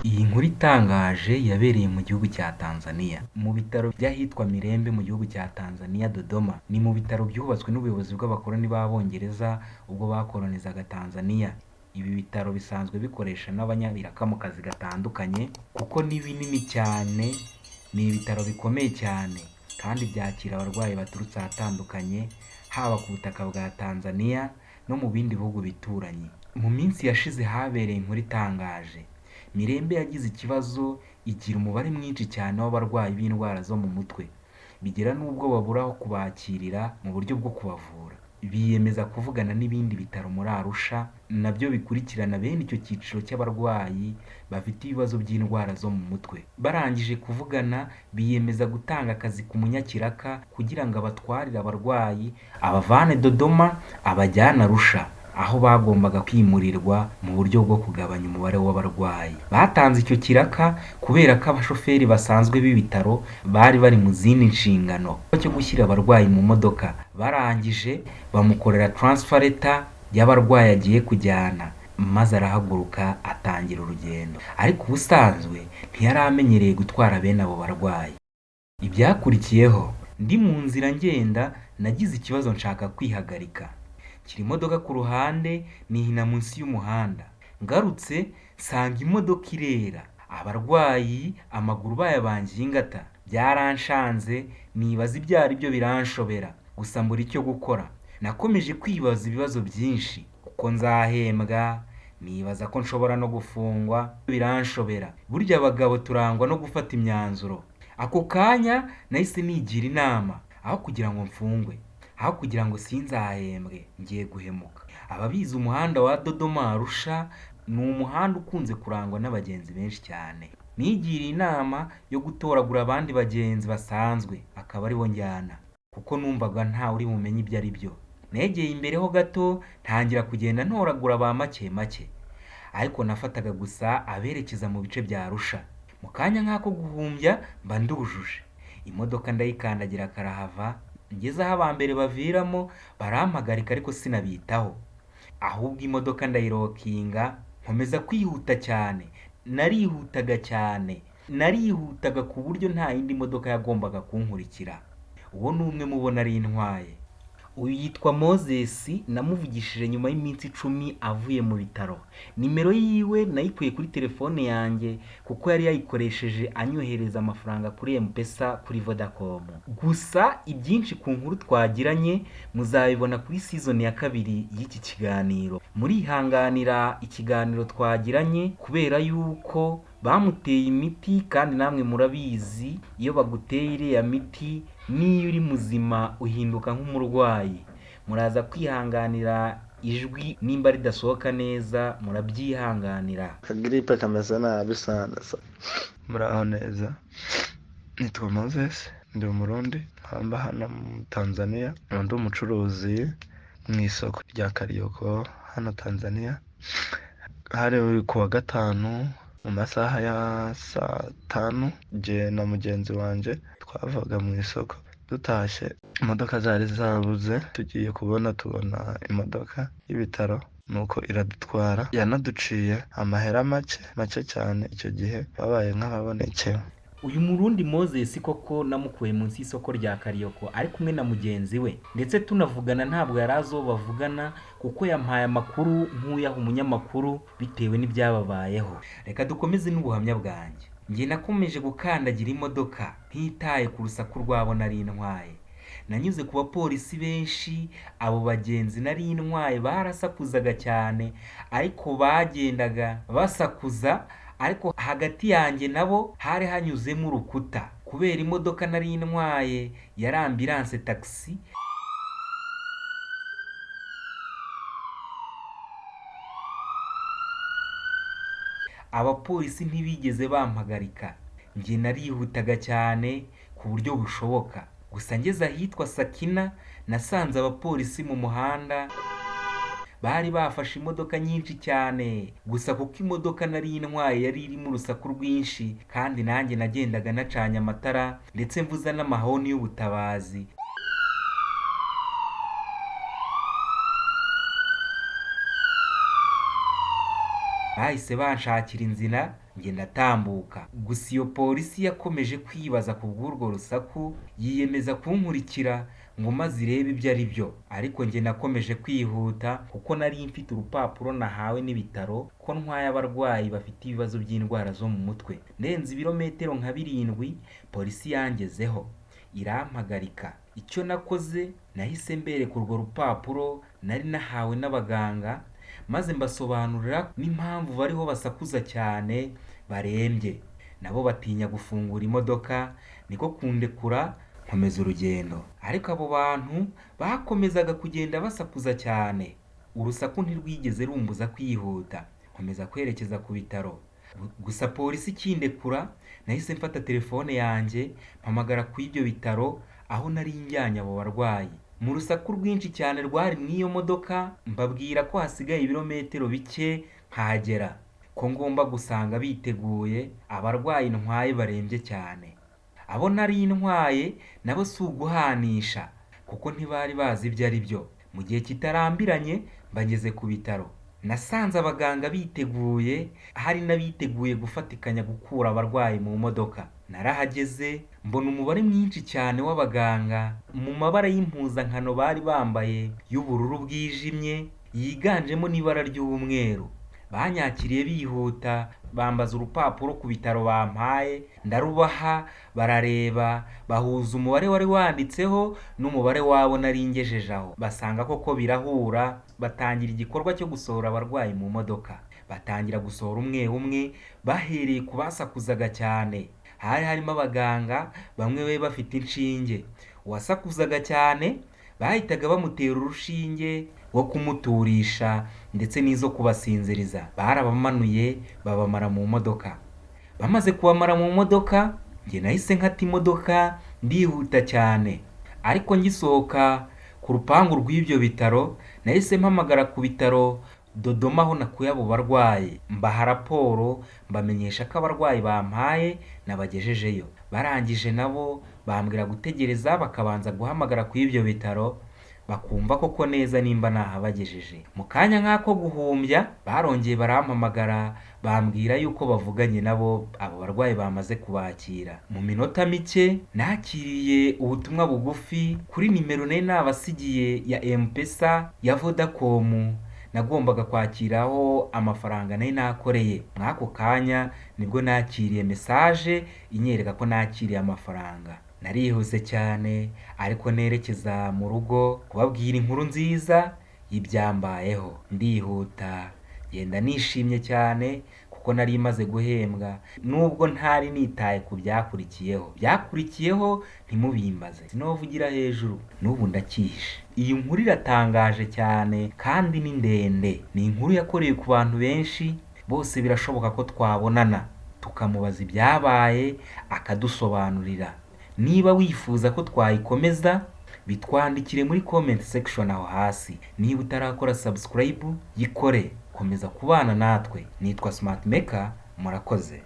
Iyi nkuru itangaje yabereye mu gihugu cya Tanzania, mu bitaro by'ahitwa Mirembe mu gihugu cya Tanzania Dodoma. Ni mu bitaro byubatswe n'ubuyobozi bw'abakoloni b'Abongereza ubwo bakolonizaga Tanzania. Ibi bitaro bisanzwe bikoresha n'abanyabiraka mu kazi gatandukanye kuko ni binini cyane, ni ibitaro bikomeye cyane kandi byakira abarwayi baturutse ahatandukanye, haba ku butaka bwa Tanzania no mu bindi bihugu bituranye. Mu minsi yashize habereye inkuru itangaje. Mirembe yagize ikibazo igira umubare mwinshi cyane w'abarwayi b'indwara zo mu mutwe, bigera n'ubwo babura aho kubakirira mu buryo bwo kubavura. Biyemeza kuvugana n'ibindi bitaro muri Arusha nabyo bikurikirana bene icyo cyiciro cy'abarwayi bafite ibibazo by'indwara zo mu mutwe. Barangije kuvugana, biyemeza gutanga akazi ku munyakiraka kugira ngo abatwarire abarwayi abavane Dodoma abajyane Arusha, aho bagombaga kwimurirwa mu buryo bwo kugabanya umubare w'abarwayi. Batanze icyo kiraka kubera ko abashoferi basanzwe b'ibitaro bari bari mu zindi nshingano cyo gushyira abarwayi mu modoka. Barangije bamukorera transfer letter y'abarwayi agiye kujyana, maze arahaguruka atangira urugendo. Ariko ubusanzwe ntiyari amenyereye gutwara bene abo barwayi. Ibyakurikiyeho, ndi mu nzira ngenda nagize ikibazo nshaka kwihagarika. Kiri imodoka ku ruhande nihina munsi y'umuhanda. Ngarutse nsanga imodoka irera, abarwayi amaguru bayabangiye ingata. Byaranshanze nibaza ibyo ari byo, biranshobera gusa mbura icyo gukora. Nakomeje kwibaza ibibazo byinshi, uko nzahembwa, nibaza ko nshobora no gufungwa, biranshobera. Burya abagabo turangwa no gufata imyanzuro. Ako kanya nahise nigira inama, aho kugira ngo mfungwe, aho kugira ngo sinzahembwe, ngiye guhemuka. Ababizi umuhanda wa Dodoma Arusha ni umuhanda ukunze kurangwa n'abagenzi benshi cyane. Nigiriye inama yo gutoragura abandi bagenzi basanzwe akaba aribo njyana, kuko numvaga ntawe uri bumenye ibyo ari byo. Negeye imbere ho gato ntangira kugenda ntoragura ba make make, ariko nafataga gusa aberekeza mu bice bya Arusha. Mu kanya nk'ako guhumbya mba ndujuje, imodoka ndayikandagira karahava. Ngeze aho abambere baviramo barampagarika ariko sinabitaho, ahubwo imodoka ndayirokinga nkomeza kwihuta cyane. Narihutaga ku buryo nta yindi modoka yagombaga kunkurikira. Uwo ni umwe mubona ari intwaye. Uyu yitwa Moses, namuvugishije nyuma y'iminsi 10 avuye mu bitaro. Nimero yiwe nayikuye kuri telefone yanjye kuko yari yayikoresheje anyohereza amafaranga kuri M-Pesa kuri Vodacom. Gusa ibyinshi ku nkuru twagiranye muzabibona kuri season ya 2 y'iki kiganiro. Murihanganira ikiganiro twagiranye kubera yuko bamuteye imiti, kandi namwe murabizi iyo baguteye iriya miti niyo uri muzima uhinduka nk'umurwayi. Muraza kwihanganira ijwi nimba ridasohoka neza, murabyihanganira. Akagiripe kameze nabi sana. Muraho neza, nitwa Moses, ndi umurundi, hamba hano mu Tanzania. Ndi umucuruzi mu isoko rya Kariyoko hano Tanzania. Hari kuwa gatanu mu masaha ya saa 5, je na mugenzi wanje twavaga mu isoko. Dutashe imodoka zari zabuze, tugiye tubona imodoka y'ibitaro, nuko iradutwara. Yanaduciye amahera make cyane. Icyo gihe babaye nk'ababonekewe. Uyu murundi Moses koko namukuye munsi y'isoko rya Kariyoko ari kumwe na mugenzi we, ndetse tunavugana ntabwo yarazo bavugana kuko yampaye amakuru nk'uyaha umunyamakuru bitewe n'ibyababayeho. Reka dukomeze n'ubuhamya bwanjye. Njye nakomeje gukandagira imodoka ntitaye ku rusaku rwabo nari intwaye. Nanyuze ku bapolisi benshi, abo bagenzi nari intwaye barasakuzaga cyane, ariko bagendaga basakuza, ariko hagati yanjye nabo hari hanyuzemo urukuta kubera imodoka nari intwaye yari ambulance taxi. Abapolisi ntibigeze bampagarika, njye narihutaga cyane ku buryo bushoboka. Gusa ngeze ahitwa Sakina nasanze abapolisi mu muhanda bari bafashe imodoka nyinshi cyane. Gusa kuko imodoka nari intwaye yari irimo urusaku rwinshi, kandi nanjye nagendaga nacanye amatara ndetse mvuza n'amahoni y'ubutabazi. bahise banshakira inzira njye ndatambuka. Gusa iyo polisi yakomeje kwibaza ku bw'urwo rusaku, yiyemeza kunkurikira ngo maze irebe ibyo ari byo, ariko njye nakomeje kwihuta kuko nari mfite urupapuro nahawe n'ibitaro ko ntwaye abarwayi bafite ibibazo by'indwara zo mu mutwe. Ndenze ibirometero nka 7 polisi yangezeho irampagarika. Icyo nakoze nahise mbereka urwo rupapuro nari nahawe n'abaganga, maze mbasobanurira n'impamvu bariho basakuza cyane barembye. Nabo batinya gufungura imodoka, niko kundekura nkomeza urugendo. Ariko abo bantu bakomezaga kugenda basakuza cyane. Urusaku ntirwigeze rumbuza kwihuta, nkomeza kwerekeza ku bitaro. Gusa polisi ikindekura, nahise mfata telefone yanjye mpamagara ku ibyo bitaro aho nari njyanye abo barwayi. Mu rusaku rwinshi cyane rwari mu iyo modoka, mbabwira ko hasigaye ibirometero bike nkahagera, ko ngomba gusanga biteguye abarwayi ntwaye barembye cyane. Abo nari ntwaye nabo si uguhanisha kuko ntibari bazi ibyo ari byo. Mu gihe kitarambiranye mbageze ku bitaro, nasanze abaganga biteguye, hari n'abiteguye gufatikanya gukura abarwayi mu modoka. Narahageze mbona umubare mwinshi cyane w'abaganga mu mabara y'impuzankano bari bambaye y'ubururu bwijimye yiganjemo n'ibara ry'umweru. Banyakiriye bihuta, bambaza urupapuro ku bitaro bampaye, ndarubaha, barareba, bahuza umubare wari wanditseho n'umubare wabo nari ngejeje aho, basanga koko birahura. Batangira igikorwa cyo gusohora abarwayi mu modoka. Batangira gusohora umwe umwe bahereye ku basakuzaga cyane. Hari harimo abaganga bamwe bari bafite inshinge. Uwasakuzaga cyane bahitaga bamutera urushinge wo kumuturisha ndetse n'izo kubasinziriza. Barabamanuye babamara mu modoka. Bamaze kubamara mu modoka, njye nahise nkata imodoka ndihuta cyane. Ariko ngisohoka ku rupangu rw'ibyo bitaro, nahise mpamagara ku bitaro Dodoma aho nakuye abo barwayi, mbaha raporo mbamenyesha ko abarwayi bampaye nabagejejeyo. Barangije nabo bambwira gutegereza bakabanza guhamagara ku ibyo bitaro bakumva koko neza nimba nahabagejeje. Mu kanya nk'ako guhumbya barongeye barampamagara bambwira yuko bavuganye nabo abo barwayi bamaze kubakira. Mu minota mike nakiriye ubutumwa bugufi kuri nimero nari nabasigiye ya M-Pesa ya Vodacom nagombaga kwakiraho amafaranga nari nakoreye. Mw'ako kanya nibwo nakiriye message inyereka ko nakiriye amafaranga. Narihuse cyane ariko nerekeza mu rugo kubabwira inkuru nziza y'ibyambayeho. Ndihuta genda nishimye cyane kuko nari maze guhembwa, nubwo ntari nitaye ku byakurikiyeho ntimubimbaze, sinovugira hejuru, n'ubu ndakihishe. Iyi nkuru iratangaje cyane kandi ni ndende. Ni inkuru yakoreye ku bantu benshi, bose birashoboka ko twabonana tukamubaza ibyabaye akadusobanurira. Niba wifuza ko twayikomeza, bitwandikire muri comment section aho hasi. Niba utarakora subscribe, yikore. Komeza kubana natwe. Nitwa Smart Maker, murakoze.